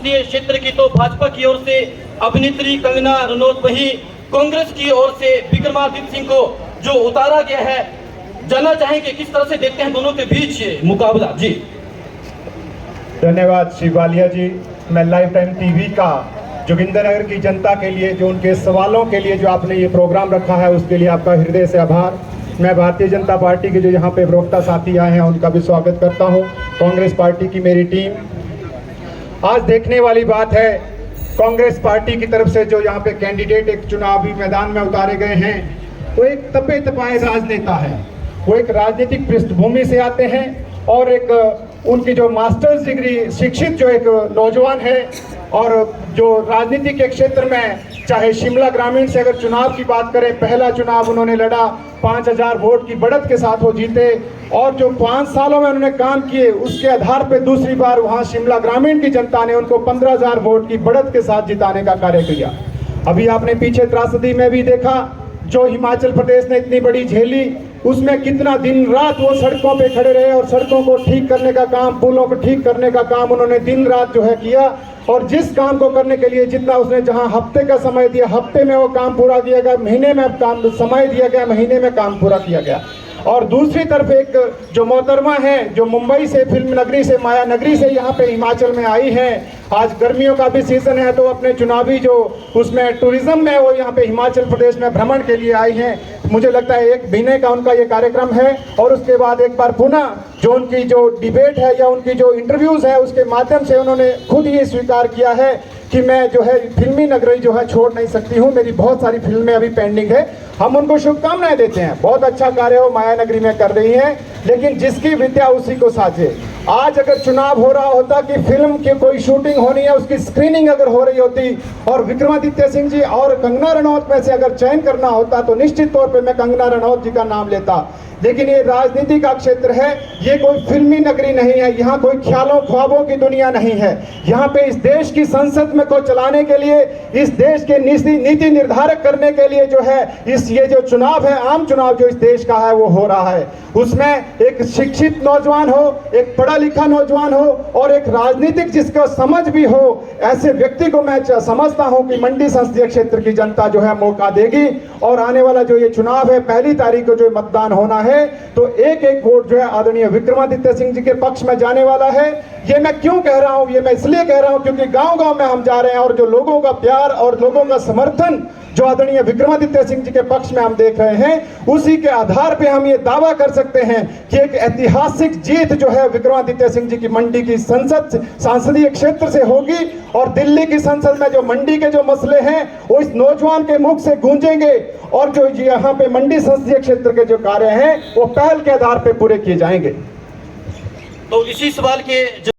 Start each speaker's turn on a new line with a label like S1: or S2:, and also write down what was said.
S1: संसदीय क्षेत्र की तो भाजपा की ओर से अभिनेत्री कंगना रनौत, वहीं कांग्रेस की ओर से विक्रमादित्य सिंह को जो उतारा गया है। जानना चाहेंगे किस तरह से देखते हैं दोनों के बीच मुकाबला। जी
S2: धन्यवाद श्री वालिया जी। मैं लाइफ टाइम टीवी का जोगिंदरनगर की जनता के लिए, जो उनके सवालों के लिए जो आपने ये प्रोग्राम रखा है, उसके लिए आपका हृदय से आभार। मैं भारतीय जनता पार्टी के जो यहाँ पे प्रवक्ता साथी आए हैं उनका भी स्वागत करता हूँ। कांग्रेस पार्टी की मेरी टीम, आज देखने वाली बात है, कांग्रेस पार्टी की तरफ से जो यहाँ पे कैंडिडेट एक चुनावी मैदान में उतारे गए हैं, वो एक तपे तपाए राजनेता है। वो एक राजनीतिक पृष्ठभूमि से आते हैं और एक उनकी जो मास्टर्स डिग्री शिक्षित जो एक नौजवान है, और जो राजनीति के क्षेत्र में, चाहे शिमला ग्रामीण से अगर चुनाव की बात करें, पहला चुनाव उन्होंने लड़ा, 5000 वोट की बढ़त के साथ वो जीते, और जो 5 सालों में उन्होंने काम किए उसके आधार पे दूसरी बार वहाँ शिमला ग्रामीण की जनता ने उनको 15000 वोट की बढ़त के साथ जिताने का कार्य किया। अभी आपने पीछे त्रासदी में भी देखा, जो हिमाचल प्रदेश ने इतनी बड़ी झेली, उसमें कितना दिन रात वो सड़कों पे खड़े रहे और सड़कों को ठीक करने का काम, पुलों को ठीक करने का काम उन्होंने दिन रात जो है किया। और जिस काम को करने के लिए जितना उसने जहां हफ्ते का समय दिया, हफ्ते में वो काम पूरा किया गया, महीने में काम समय दिया गया, महीने में काम पूरा किया गया। और दूसरी तरफ एक जो मोहतरमा है, जो मुंबई से, फिल्म नगरी से, माया नगरी से यहाँ पे हिमाचल में आई हैं, आज गर्मियों का भी सीजन है तो अपने चुनावी जो उसमें टूरिज्म में वो यहाँ पे हिमाचल प्रदेश में भ्रमण के लिए आई हैं। मुझे लगता है 1 महीने का उनका ये कार्यक्रम है, और उसके बाद एक बार पुनः जो उनकी जो डिबेट है या उनकी जो इंटरव्यूज है, उसके माध्यम से उन्होंने खुद ही स्वीकार किया है कि मैं जो है फिल्मी नगरी जो है छोड़ नहीं सकती हूँ, मेरी बहुत सारी फिल्में अभी पेंडिंग है। हम उनको शुभकामनाएं देते हैं, बहुत अच्छा कार्य वो माया नगरी में कर रही हैं, लेकिन जिसकी विद्या उसी को साझे। आज अगर चुनाव हो रहा होता कि फिल्म की कोई शूटिंग होनी है, उसकी स्क्रीनिंग अगर हो रही होती, और विक्रमादित्य सिंह जी और कंगना रनौत में से अगर चयन करना होता, तो निश्चित तौर पे मैं कंगना रनौत जी का नाम लेता। लेकिन ये राजनीति का क्षेत्र है, ये कोई फिल्मी नगरी नहीं है, यहाँ कोई ख्यालों ख्वाबों की दुनिया नहीं है। यहाँ पे इस देश की संसद में को चलाने के लिए, इस देश के नीति निर्धारक करने के लिए जो है ये जो चुनाव है, आम चुनाव जो इस देश का है वो हो रहा है। उसमें एक शिक्षित नौजवान हो, एक पढ़ा लिखा नौजवान हो, और एक राजनीतिक जिसका समझ भी हो, ऐसे व्यक्ति को मैं समझता हूँ कि मंडी संसदीय क्षेत्र की जनता जो है मौका देगी। और आने वाला जो ये चुनाव है, 1 तारीख को जो मतदान होना है, तो एक वोट जो है आदरणीय विक्रमादित्य सिंह जी के पक्ष में जाने वाला है। ये मैं क्यों कह रहा हूं, ये मैं इसलिए कह रहा हूं क्योंकि गांव-गांव में हम जा रहे हैं, और जो लोगों का प्यार और लोगों का समर्थन जो आदरणीय विक्रमादित्य सिंह जी के पक्ष में हम देख रहे हैं, उसी के आधार पे हम ये दावा कर सकते हैं कि एक ऐतिहासिक जीत जो है विक्रमादित्य सिंह जी की मंडी की संसदीय क्षेत्र से होगी। और दिल्ली की संसद में जो मंडी के जो मसले हैं वो इस नौजवान के मुख से गूंजेंगे, और जो यहाँ पे मंडी संसदीय क्षेत्र के जो कार्य हैं वो पहल के आधार पे पूरे किए जाएंगे।
S1: तो इसी सवाल के